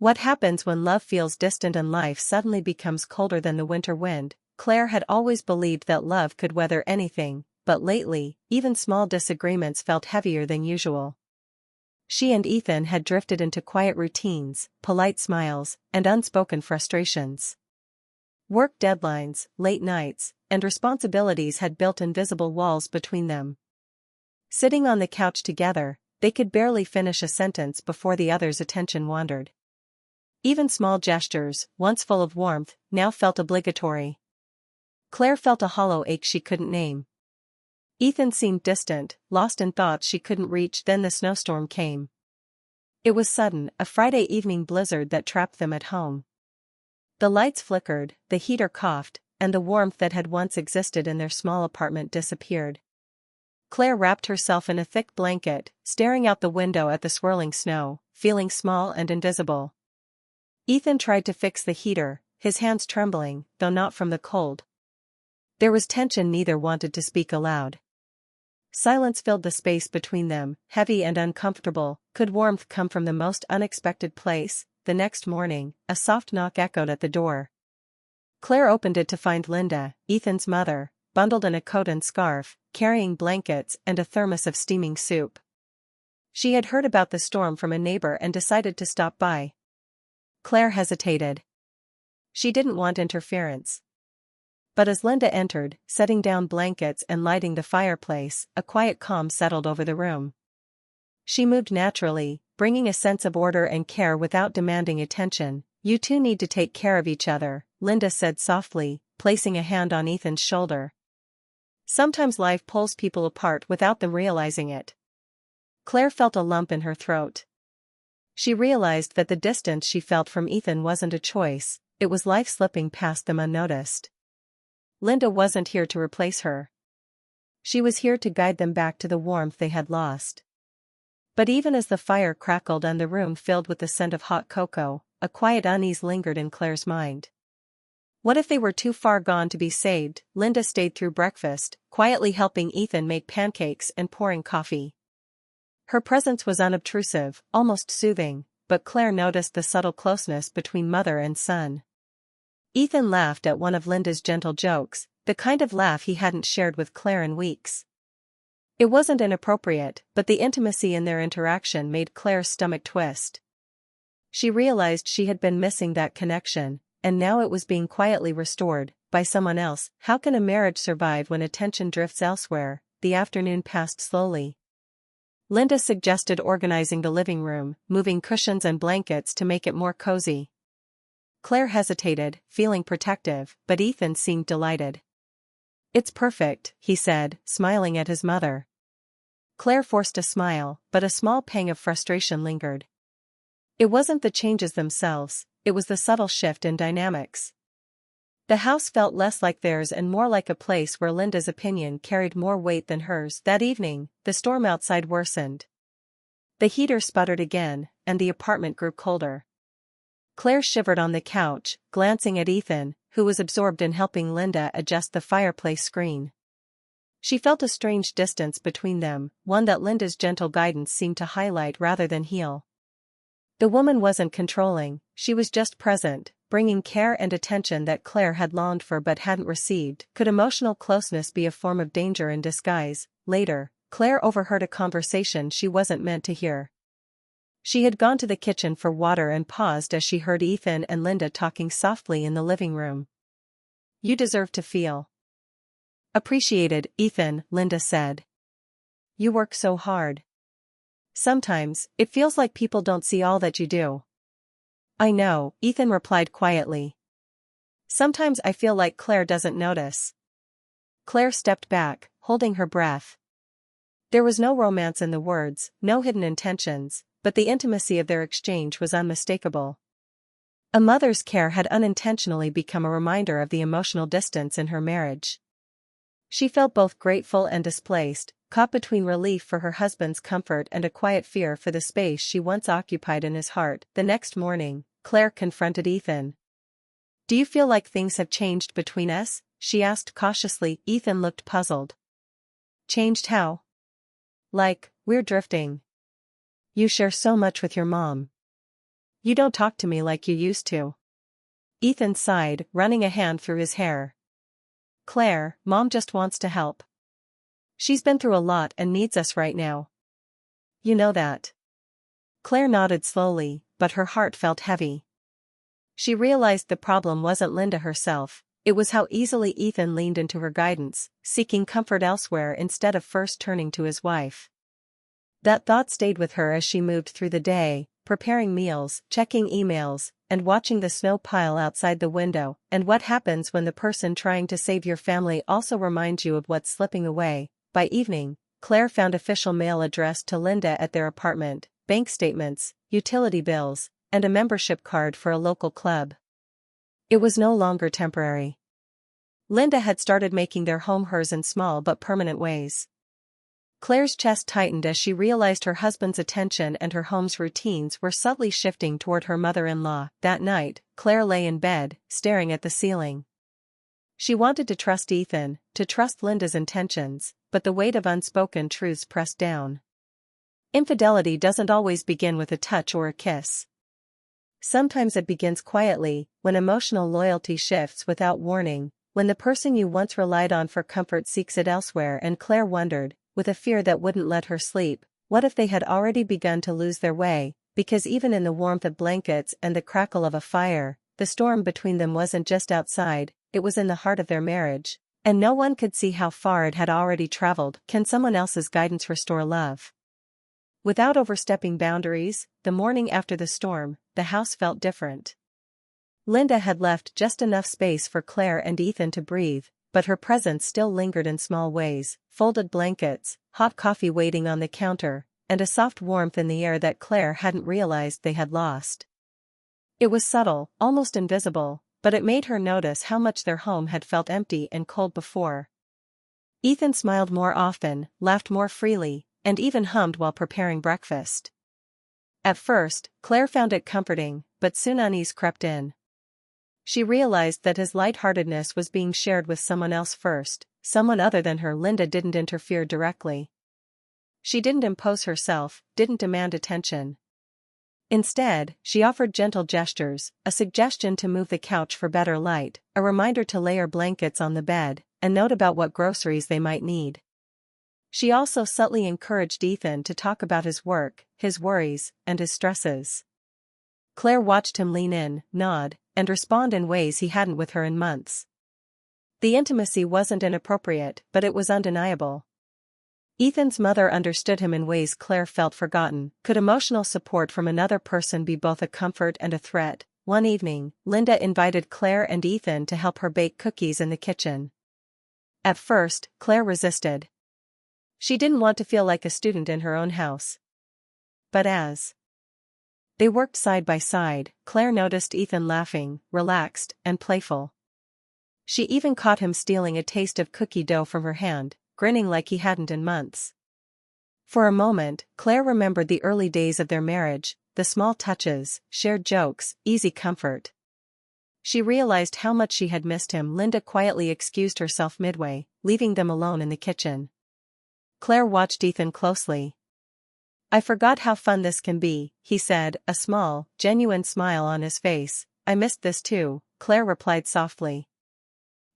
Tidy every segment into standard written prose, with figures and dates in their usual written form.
What happens when love feels distant and life suddenly becomes colder than the winter wind? Claire had always believed that love could weather anything, but lately, even small disagreements felt heavier than usual. She and Ethan had drifted into quiet routines, polite smiles, and unspoken frustrations. Work deadlines, late nights, and responsibilities had built invisible walls between them. Sitting on the couch together, they could barely finish a sentence before the other's attention wandered. Even small gestures, once full of warmth, now felt obligatory. Claire felt a hollow ache she couldn't name. Ethan seemed distant, lost in thoughts she couldn't reach. Then the snowstorm came. It was sudden, a Friday evening blizzard that trapped them at home. The lights flickered, the heater coughed, and the warmth that had once existed in their small apartment disappeared. Claire wrapped herself in a thick blanket, staring out the window at the swirling snow, feeling small and invisible. Ethan tried to fix the heater, his hands trembling, though not from the cold. There was tension, neither wanted to speak aloud. Silence filled the space between them, heavy and uncomfortable. Could warmth come from the most unexpected place? The next morning, a soft knock echoed at the door. Claire opened it to find Linda, Ethan's mother, bundled in a coat and scarf, carrying blankets and a thermos of steaming soup. She had heard about the storm from a neighbor and decided to stop by. Claire hesitated. She didn't want interference. But as Linda entered, setting down blankets and lighting the fireplace, a quiet calm settled over the room. She moved naturally, bringing a sense of order and care without demanding attention. "You two need to take care of each other," Linda said softly, placing a hand on Ethan's shoulder. "Sometimes life pulls people apart without them realizing it." Claire felt a lump in her throat. She realized that the distance she felt from Ethan wasn't a choice, it was life slipping past them unnoticed. Linda wasn't here to replace her. She was here to guide them back to the warmth they had lost. But even as the fire crackled and the room filled with the scent of hot cocoa, a quiet unease lingered in Claire's mind. What if they were too far gone to be saved? Linda stayed through breakfast, quietly helping Ethan make pancakes and pouring coffee. Her presence was unobtrusive, almost soothing, but Claire noticed the subtle closeness between mother and son. Ethan laughed at one of Linda's gentle jokes, the kind of laugh he hadn't shared with Claire in weeks. It wasn't inappropriate, but the intimacy in their interaction made Claire's stomach twist. She realized she had been missing that connection, and now it was being quietly restored, by someone else. How can a marriage survive when attention drifts elsewhere? The afternoon passed slowly. Linda suggested organizing the living room, moving cushions and blankets to make it more cozy. Claire hesitated, feeling protective, but Ethan seemed delighted. "It's perfect," he said, smiling at his mother. Claire forced a smile, but a small pang of frustration lingered. It wasn't the changes themselves, it was the subtle shift in dynamics. The house felt less like theirs and more like a place where Linda's opinion carried more weight than hers. That evening, the storm outside worsened. The heater sputtered again, and the apartment grew colder. Claire shivered on the couch, glancing at Ethan, who was absorbed in helping Linda adjust the fireplace screen. She felt a strange distance between them, one that Linda's gentle guidance seemed to highlight rather than heal. The woman wasn't controlling, she was just present, bringing care and attention that Claire had longed for but hadn't received. Could emotional closeness be a form of danger in disguise? Later, Claire overheard a conversation she wasn't meant to hear. She had gone to the kitchen for water and paused as she heard Ethan and Linda talking softly in the living room. "You deserve to feel appreciated, Ethan," Linda said. "You work so hard. Sometimes, it feels like people don't see all that you do." "I know," Ethan replied quietly. "Sometimes I feel like Claire doesn't notice." Claire stepped back, holding her breath. There was no romance in the words, no hidden intentions, but the intimacy of their exchange was unmistakable. A mother's care had unintentionally become a reminder of the emotional distance in her marriage. She felt both grateful and displaced, caught between relief for her husband's comfort and a quiet fear for the space she once occupied in his heart. The next morning, Claire confronted Ethan. "Do you feel like things have changed between us?" she asked cautiously. Ethan looked puzzled. "Changed how?" "Like, we're drifting. You share so much with your mom." You don't talk to me like you used to. Ethan sighed, running a hand through his hair. Claire, Mom just wants to help. She's been through a lot and needs us right now. You know that. Claire nodded slowly, but her heart felt heavy. She realized the problem wasn't Linda herself, it was how easily Ethan leaned into her guidance, seeking comfort elsewhere instead of first turning to his wife. That thought stayed with her as she moved through the day, preparing meals, checking emails, and watching the snow pile outside the window. And what happens when the person trying to save your family also reminds you of what's slipping away? By evening, Claire found official mail addressed to Linda at their apartment, bank statements, utility bills, and a membership card for a local club. It was no longer temporary. Linda had started making their home hers in small but permanent ways. Claire's chest tightened as she realized her husband's attention and her home's routines were subtly shifting toward her mother-in-law. That night, Claire lay in bed, staring at the ceiling. She wanted to trust Ethan, to trust Linda's intentions, but the weight of unspoken truths pressed down. Infidelity doesn't always begin with a touch or a kiss. Sometimes it begins quietly, when emotional loyalty shifts without warning, when the person you once relied on for comfort seeks it elsewhere. And Claire wondered, with a fear that wouldn't let her sleep, what if they had already begun to lose their way? Because even in the warmth of blankets and the crackle of a fire, the storm between them wasn't just outside, it was in the heart of their marriage, and no one could see how far it had already traveled. Can someone else's guidance restore love? Without overstepping boundaries, the morning after the storm, the house felt different. Linda had left just enough space for Claire and Ethan to breathe, but her presence still lingered in small ways: folded blankets, hot coffee waiting on the counter, and a soft warmth in the air that Claire hadn't realized they had lost. It was subtle, almost invisible, but it made her notice how much their home had felt empty and cold before. Ethan smiled more often, laughed more freely, and even hummed while preparing breakfast. At first, Claire found it comforting, but soon unease crept in. She realized that his lightheartedness was being shared with someone else first, someone other than her. Linda didn't interfere directly. She didn't impose herself, didn't demand attention. Instead, she offered gentle gestures, a suggestion to move the couch for better light, a reminder to layer blankets on the bed, a note about what groceries they might need. She also subtly encouraged Ethan to talk about his work, his worries, and his stresses. Claire watched him lean in, nod, and respond in ways he hadn't with her in months. The intimacy wasn't inappropriate, but it was undeniable. Ethan's mother understood him in ways Claire felt forgotten. Could emotional support from another person be both a comfort and a threat? One evening, Linda invited Claire and Ethan to help her bake cookies in the kitchen. At first, Claire resisted. She didn't want to feel like a student in her own house. But as they worked side by side, Claire noticed Ethan laughing, relaxed, and playful. She even caught him stealing a taste of cookie dough from her hand, grinning like he hadn't in months. For a moment, Claire remembered the early days of their marriage, the small touches, shared jokes, easy comfort. She realized how much she had missed him. Linda quietly excused herself midway, leaving them alone in the kitchen. Claire watched Ethan closely. "I forgot how fun this can be," he said, a small, genuine smile on his face. "I missed this too," Claire replied softly.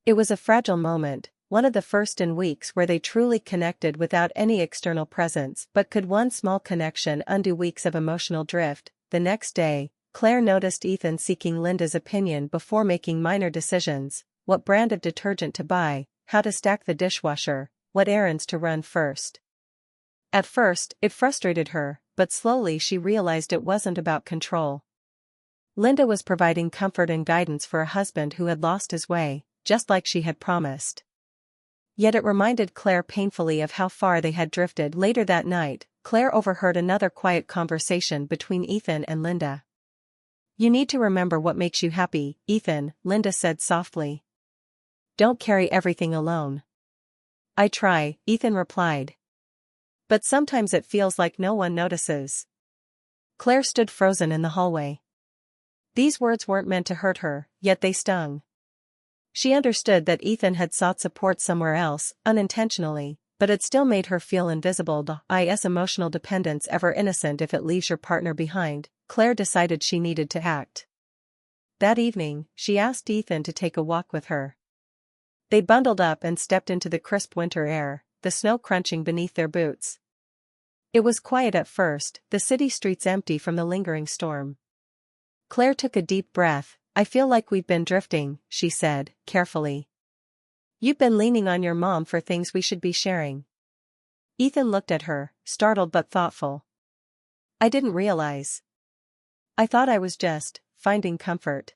It was a fragile moment, one of the first in weeks where they truly connected without any external presence. But could one small connection undo weeks of emotional drift? The next day, Claire noticed Ethan seeking Linda's opinion before making minor decisions: what brand of detergent to buy, how to stack the dishwasher, what errands to run first. At first, it frustrated her, but slowly she realized it wasn't about control. Linda was providing comfort and guidance for a husband who had lost his way, just like she had promised. Yet it reminded Claire painfully of how far they had drifted. Later that night, Claire overheard another quiet conversation between Ethan and Linda. "You need to remember what makes you happy, Ethan," Linda said softly. "Don't carry everything alone." "I try," Ethan replied. "But sometimes it feels like no one notices." Claire stood frozen in the hallway. These words weren't meant to hurt her, yet they stung. She understood that Ethan had sought support somewhere else, unintentionally, but it still made her feel invisible. Is emotional dependence ever innocent if it leaves your partner behind? Claire decided she needed to act. That evening, she asked Ethan to take a walk with her. They bundled up and stepped into the crisp winter air, the snow crunching beneath their boots. It was quiet at first, the city streets empty from the lingering storm. Claire took a deep breath. I feel like we've been drifting, she said, carefully. You've been leaning on your mom for things we should be sharing. Ethan looked at her, startled but thoughtful. I didn't realize. I thought I was just finding comfort.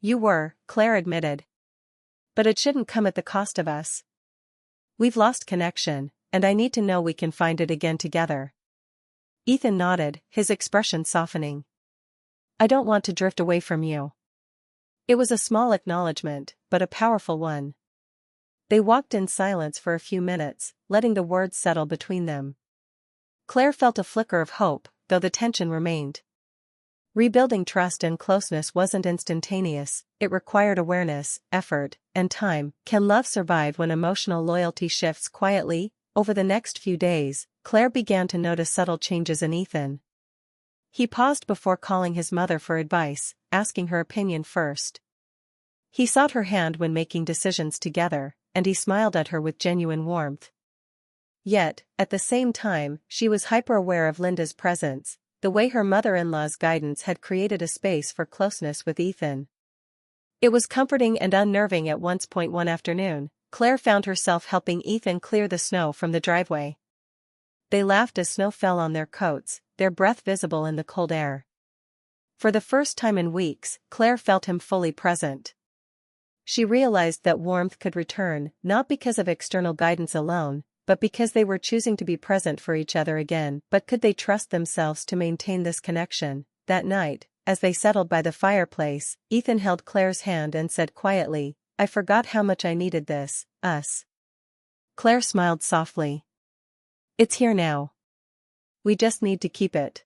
You were, Claire admitted. But it shouldn't come at the cost of us. We've lost connection, and I need to know we can find it again together. Ethan nodded, his expression softening. I don't want to drift away from you. It was a small acknowledgement, but a powerful one. They walked in silence for a few minutes, letting the words settle between them. Claire felt a flicker of hope, though the tension remained. Rebuilding trust and closeness wasn't instantaneous, it required awareness, effort, and time. Can love survive when emotional loyalty shifts quietly? Over the next few days, Claire began to notice subtle changes in Ethan. He paused before calling his mother for advice, asking her opinion first. He sought her hand when making decisions together, and he smiled at her with genuine warmth. Yet, at the same time, she was hyper-aware of Linda's presence, the way her mother-in-law's guidance had created a space for closeness with Ethan. It was comforting and unnerving at one point one afternoon. Claire found herself helping Ethan clear the snow from the driveway. They laughed as snow fell on their coats, their breath visible in the cold air. For the first time in weeks, Claire felt him fully present. She realized that warmth could return, not because of external guidance alone, but because they were choosing to be present for each other again. But could they trust themselves to maintain this connection? That night, as they settled by the fireplace, Ethan held Claire's hand and said quietly, I forgot how much I needed this, us. Claire smiled softly. It's here now. We just need to keep it.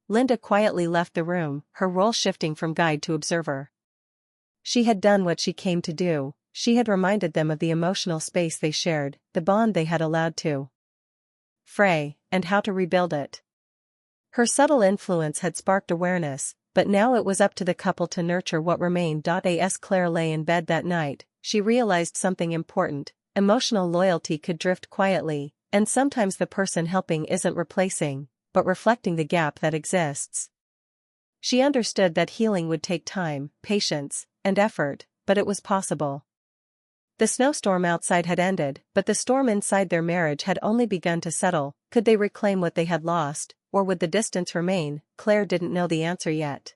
Linda quietly left the room, her role shifting from guide to observer. She had done what she came to do. She had reminded them of the emotional space they shared, the bond they had allowed to fray, and how to rebuild it. Her subtle influence had sparked awareness, but now it was up to the couple to nurture what remained. As Claire lay in bed that night, she realized something important. Emotional loyalty could drift quietly, and sometimes the person helping isn't replacing, but reflecting the gap that exists. She understood that healing would take time, patience, and effort, but it was possible. The snowstorm outside had ended, but the storm inside their marriage had only begun to settle. Could they reclaim what they had lost, or would the distance remain? Claire didn't know the answer yet.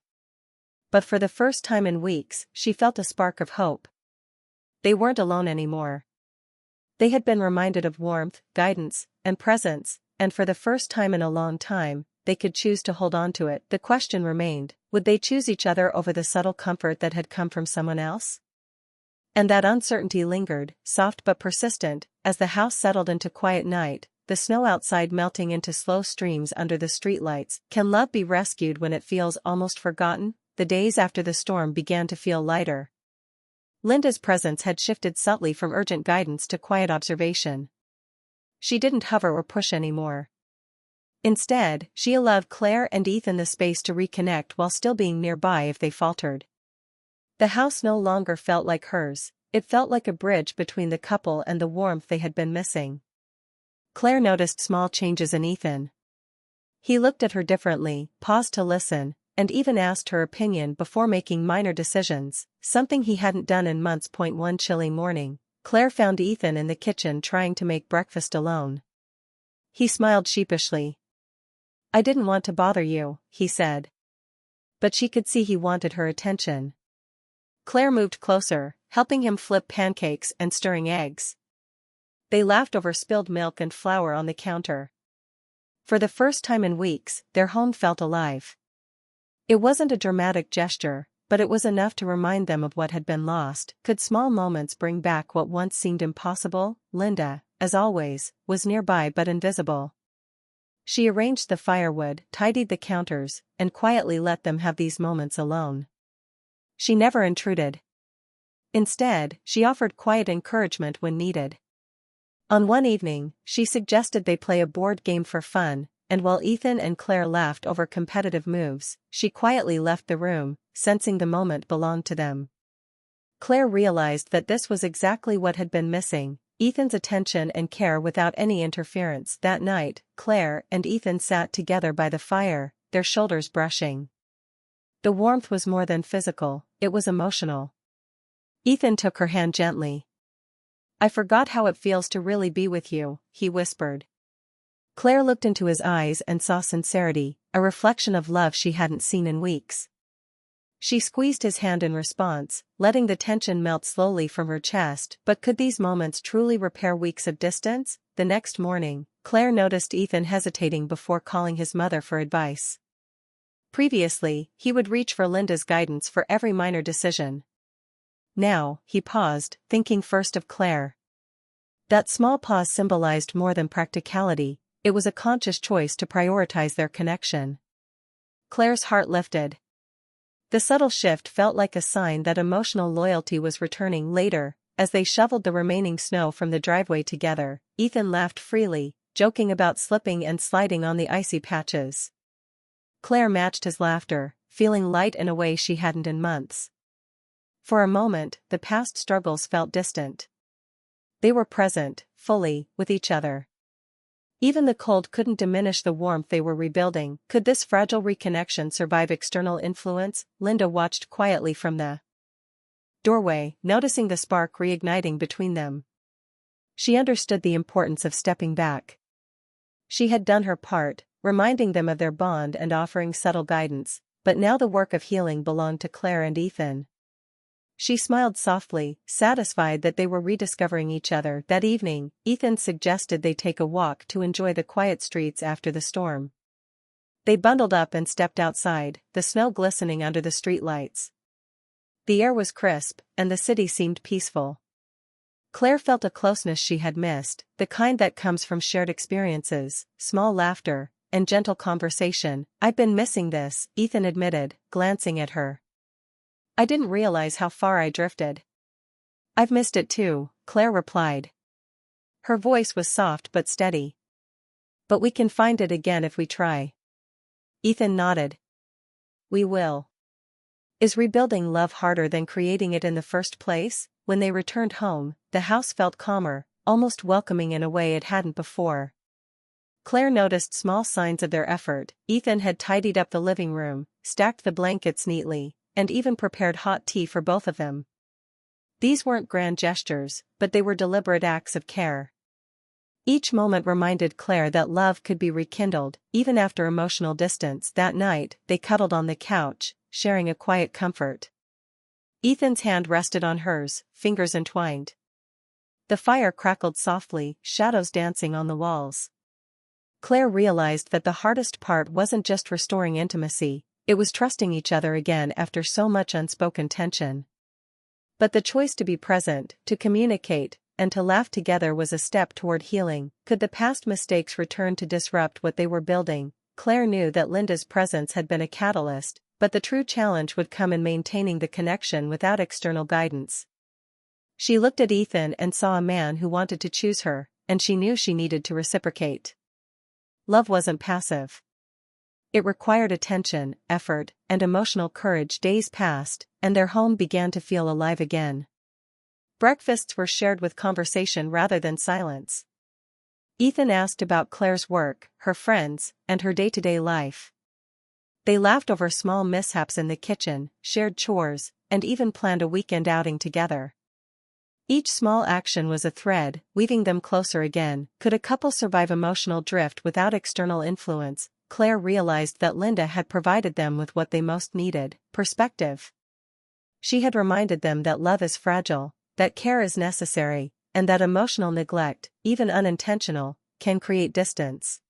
But for the first time in weeks, she felt a spark of hope. They weren't alone anymore. They had been reminded of warmth, guidance, and presence, and for the first time in a long time, they could choose to hold on to it. The question remained, would they choose each other over the subtle comfort that had come from someone else? And that uncertainty lingered, soft but persistent, as the house settled into quiet night, the snow outside melting into slow streams under the streetlights. Can love be rescued when it feels almost forgotten? The days after the storm began to feel lighter. Linda's presence had shifted subtly from urgent guidance to quiet observation. She didn't hover or push anymore. Instead, she allowed Claire and Ethan the space to reconnect while still being nearby if they faltered. The house no longer felt like hers, it felt like a bridge between the couple and the warmth they had been missing. Claire noticed small changes in Ethan. He looked at her differently, paused to listen, and even asked her opinion before making minor decisions, something he hadn't done in months. One chilly morning, Claire found Ethan in the kitchen trying to make breakfast alone. He smiled sheepishly. I didn't want to bother you, he said. But she could see he wanted her attention. Claire moved closer, helping him flip pancakes and stirring eggs. They laughed over spilled milk and flour on the counter. For the first time in weeks, their home felt alive. It wasn't a dramatic gesture, but it was enough to remind them of what had been lost. Could small moments bring back what once seemed impossible? Linda, as always, was nearby but invisible. She arranged the firewood, tidied the counters, and quietly let them have these moments alone. She never intruded. Instead, she offered quiet encouragement when needed. On one evening, she suggested they play a board game for fun, and while Ethan and Claire laughed over competitive moves, she quietly left the room, sensing the moment belonged to them. Claire realized that this was exactly what had been missing, Ethan's attention and care without any interference. That night, Claire and Ethan sat together by the fire, their shoulders brushing. The warmth was more than physical, it was emotional. Ethan took her hand gently. "I forgot how it feels to really be with you," he whispered. Claire looked into his eyes and saw sincerity, a reflection of love she hadn't seen in weeks. She squeezed his hand in response, letting the tension melt slowly from her chest. But could these moments truly repair weeks of distance? The next morning, Claire noticed Ethan hesitating before calling his mother for advice. Previously, he would reach for Linda's guidance for every minor decision. Now, he paused, thinking first of Claire. That small pause symbolized more than practicality, it was a conscious choice to prioritize their connection. Claire's heart lifted. The subtle shift felt like a sign that emotional loyalty was returning. Later, as they shoveled the remaining snow from the driveway together, Ethan laughed freely, joking about slipping and sliding on the icy patches. Claire matched his laughter, feeling light in a way she hadn't in months. For a moment, the past struggles felt distant. They were present, fully, with each other. Even the cold couldn't diminish the warmth they were rebuilding. Could this fragile reconnection survive external influence? Linda watched quietly from the doorway, noticing the spark reigniting between them. She understood the importance of stepping back. She had done her part, reminding them of their bond and offering subtle guidance, but now the work of healing belonged to Claire and Ethan. She smiled softly, satisfied that they were rediscovering each other. That evening, Ethan suggested they take a walk to enjoy the quiet streets after the storm. They bundled up and stepped outside, the snow glistening under the streetlights. The air was crisp, and the city seemed peaceful. Claire felt a closeness she had missed, the kind that comes from shared experiences, small laughter, and gentle conversation. "I've been missing this," Ethan admitted, glancing at her. "I didn't realize how far I drifted." "I've missed it too," Claire replied. Her voice was soft but steady. "But we can find it again if we try." Ethan nodded. "We will." Is rebuilding love harder than creating it in the first place? When they returned home, the house felt calmer, almost welcoming in a way it hadn't before. Claire noticed small signs of their effort. Ethan had tidied up the living room, stacked the blankets neatly, and even prepared hot tea for both of them. These weren't grand gestures, but they were deliberate acts of care. Each moment reminded Claire that love could be rekindled, even after emotional distance. That night, they cuddled on the couch, sharing a quiet comfort. Ethan's hand rested on hers, fingers entwined. The fire crackled softly, shadows dancing on the walls. Claire realized that the hardest part wasn't just restoring intimacy, it was trusting each other again after so much unspoken tension. But the choice to be present, to communicate, and to laugh together was a step toward healing. Could the past mistakes return to disrupt what they were building? Claire knew that Linda's presence had been a catalyst, but the true challenge would come in maintaining the connection without external guidance. She looked at Ethan and saw a man who wanted to choose her, and she knew she needed to reciprocate. Love wasn't passive. It required attention, effort, and emotional courage. Days passed, and their home began to feel alive again. Breakfasts were shared with conversation rather than silence. Ethan asked about Claire's work, her friends, and her day-to-day life. They laughed over small mishaps in the kitchen, shared chores, and even planned a weekend outing together. Each small action was a thread, weaving them closer again. Could a couple survive emotional drift without external influence? Claire realized that Linda had provided them with what they most needed: perspective. She had reminded them that love is fragile, that care is necessary, and that emotional neglect, even unintentional, can create distance.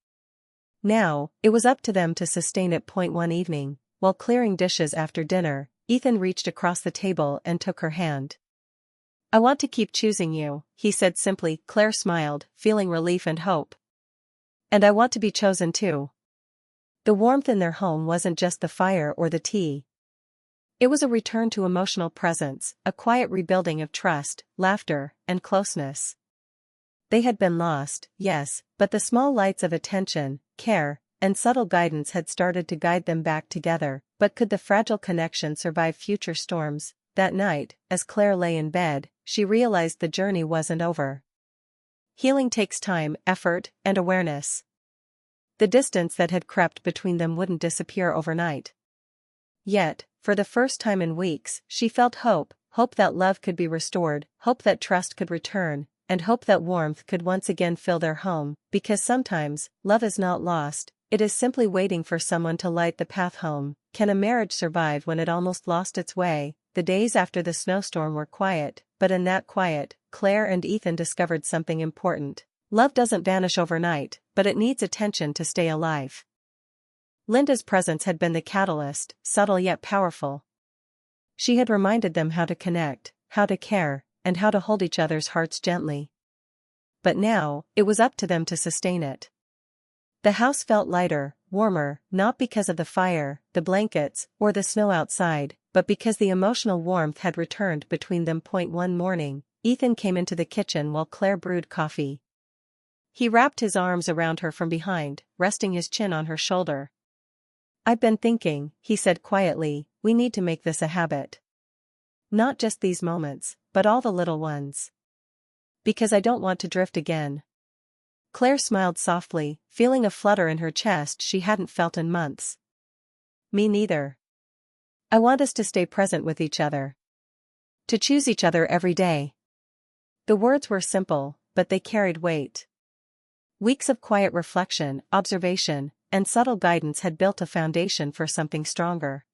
Now, it was up to them to sustain it. One evening, while clearing dishes after dinner, Ethan reached across the table and took her hand. "I want to keep choosing you," he said simply. Claire smiled, feeling relief and hope. "And I want to be chosen too." The warmth in their home wasn't just the fire or the tea. It was a return to emotional presence, a quiet rebuilding of trust, laughter, and closeness. They had been lost, yes, but the small lights of attention, care, and subtle guidance had started to guide them back together. But could the fragile connection survive future storms? That night, as Claire lay in bed, she realized the journey wasn't over. Healing takes time, effort, and awareness. The distance that had crept between them wouldn't disappear overnight. Yet, for the first time in weeks, she felt hope that love could be restored, hope that trust could return, and hope that warmth could once again fill their home, because sometimes, love is not lost, it is simply waiting for someone to light the path home. Can a marriage survive when it almost lost its way? The days after the snowstorm were quiet, but in that quiet, Claire and Ethan discovered something important. Love doesn't vanish overnight, but it needs attention to stay alive. Linda's presence had been the catalyst, subtle yet powerful. She had reminded them how to connect, how to care, and how to hold each other's hearts gently. But now, it was up to them to sustain it. The house felt lighter, warmer, not because of the fire, the blankets, or the snow outside, but because the emotional warmth had returned between them. One morning, Ethan came into the kitchen while Claire brewed coffee. He wrapped his arms around her from behind, resting his chin on her shoulder. "I've been thinking," he said quietly, "we need to make this a habit. Not just these moments, but all the little ones. Because I don't want to drift again." Claire smiled softly, feeling a flutter in her chest she hadn't felt in months. "Me neither. I want us to stay present with each other. To choose each other every day." The words were simple, but they carried weight. Weeks of quiet reflection, observation, and subtle guidance had built a foundation for something stronger.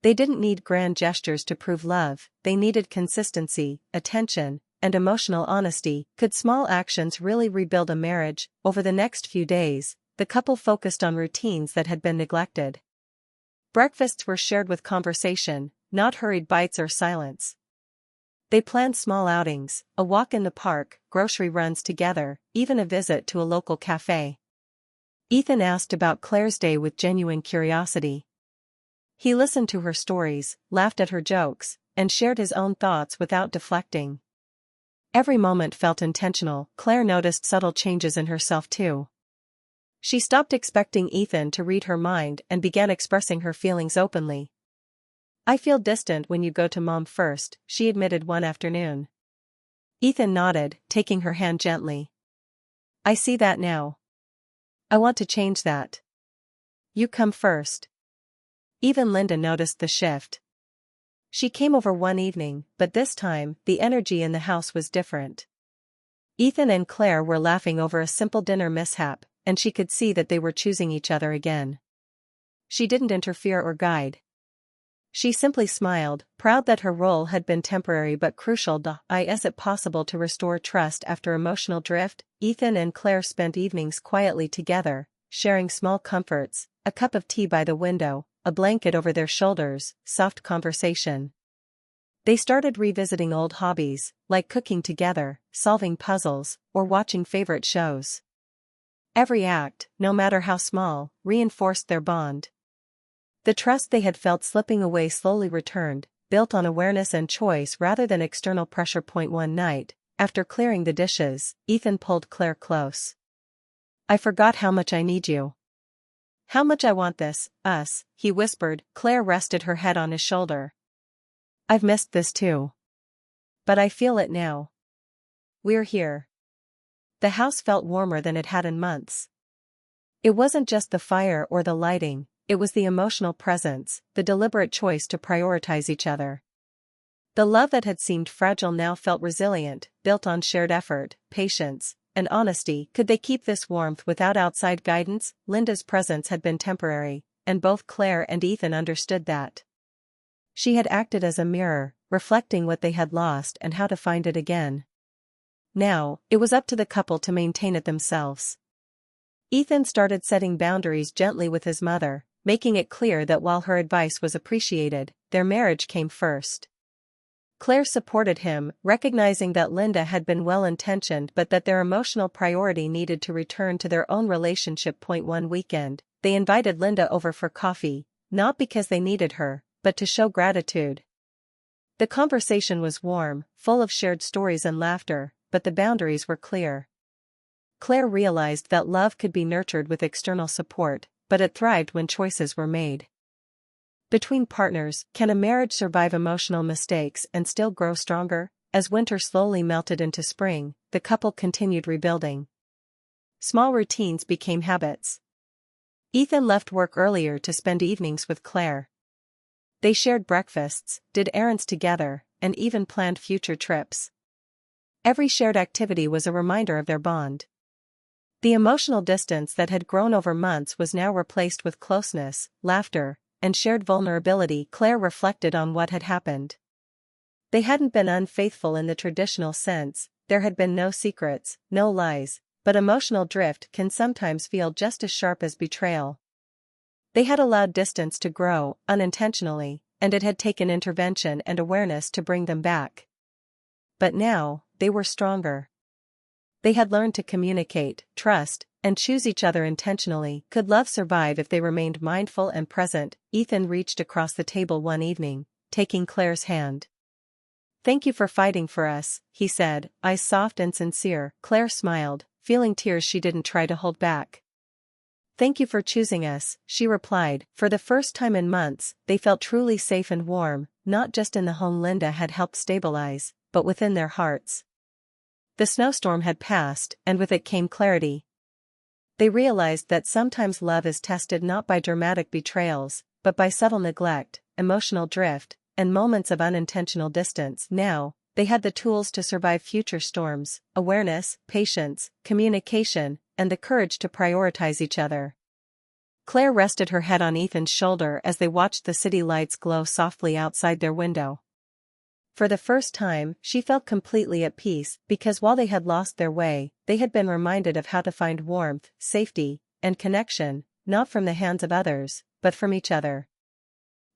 They didn't need grand gestures to prove love, they needed consistency, attention, and emotional honesty. Could small actions really rebuild a marriage? Over the next few days, the couple focused on routines that had been neglected. Breakfasts were shared with conversation, not hurried bites or silence. They planned small outings, a walk in the park, grocery runs together, even a visit to a local cafe. Ethan asked about Claire's day with genuine curiosity. He listened to her stories, laughed at her jokes, and shared his own thoughts without deflecting. Every moment felt intentional. Claire noticed subtle changes in herself too. She stopped expecting Ethan to read her mind and began expressing her feelings openly. "I feel distant when you go to Mom first," she admitted one afternoon. Ethan nodded, taking her hand gently. "I see that now. I want to change that. You come first." Even Linda noticed the shift. She came over one evening, but this time, the energy in the house was different. Ethan and Claire were laughing over a simple dinner mishap, and she could see that they were choosing each other again. She didn't interfere or guide. She simply smiled, proud that her role had been temporary but crucial. Is it possible to restore trust after emotional drift? Ethan and Claire spent evenings quietly together, sharing small comforts, a cup of tea by the window, a blanket over their shoulders, soft conversation. They started revisiting old hobbies, like cooking together, solving puzzles, or watching favorite shows. Every act, no matter how small, reinforced their bond. The trust they had felt slipping away slowly returned, built on awareness and choice rather than external pressure. One night, after clearing the dishes, Ethan pulled Claire close. "I forgot how much I need you. How much I want this, us," he whispered. Claire rested her head on his shoulder. "I've missed this too. But I feel it now. We're here." The house felt warmer than it had in months. It wasn't just the fire or the lighting, it was the emotional presence, the deliberate choice to prioritize each other. The love that had seemed fragile now felt resilient, built on shared effort, patience, and honesty. Could they keep this warmth without outside guidance? Linda's presence had been temporary, and both Claire and Ethan understood that. She had acted as a mirror, reflecting what they had lost and how to find it again. Now, it was up to the couple to maintain it themselves. Ethan started setting boundaries gently with his mother, making it clear that while her advice was appreciated, their marriage came first. Claire supported him, recognizing that Linda had been well-intentioned but that their emotional priority needed to return to their own relationship. One weekend, they invited Linda over for coffee, not because they needed her, but to show gratitude. The conversation was warm, full of shared stories and laughter, but the boundaries were clear. Claire realized that love could be nurtured with external support, but it thrived when choices were made. Between partners, can a marriage survive emotional mistakes and still grow stronger? As winter slowly melted into spring, the couple continued rebuilding. Small routines became habits. Ethan left work earlier to spend evenings with Claire. They shared breakfasts, did errands together, and even planned future trips. Every shared activity was a reminder of their bond. The emotional distance that had grown over months was now replaced with closeness, laughter, and shared vulnerability. Claire reflected on what had happened. They hadn't been unfaithful in the traditional sense, there had been no secrets, no lies, but emotional drift can sometimes feel just as sharp as betrayal. They had allowed distance to grow, unintentionally, and it had taken intervention and awareness to bring them back. But now, they were stronger. They had learned to communicate, trust, and choose each other intentionally. Could love survive if they remained mindful and present? Ethan reached across the table one evening, taking Claire's hand. "Thank you for fighting for us," he said, eyes soft and sincere. Claire smiled, feeling tears she didn't try to hold back. "Thank you for choosing us," she replied. For the first time in months, they felt truly safe and warm, not just in the home Linda had helped stabilize, but within their hearts. The snowstorm had passed, and with it came clarity. They realized that sometimes love is tested not by dramatic betrayals, but by subtle neglect, emotional drift, and moments of unintentional distance. Now, they had the tools to survive future storms: awareness, patience, communication, and the courage to prioritize each other. Claire rested her head on Ethan's shoulder as they watched the city lights glow softly outside their window. For the first time, she felt completely at peace, because while they had lost their way, they had been reminded of how to find warmth, safety, and connection, not from the hands of others, but from each other.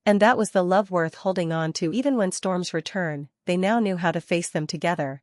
And that was the love worth holding on to. Even when storms return, they now knew how to face them together.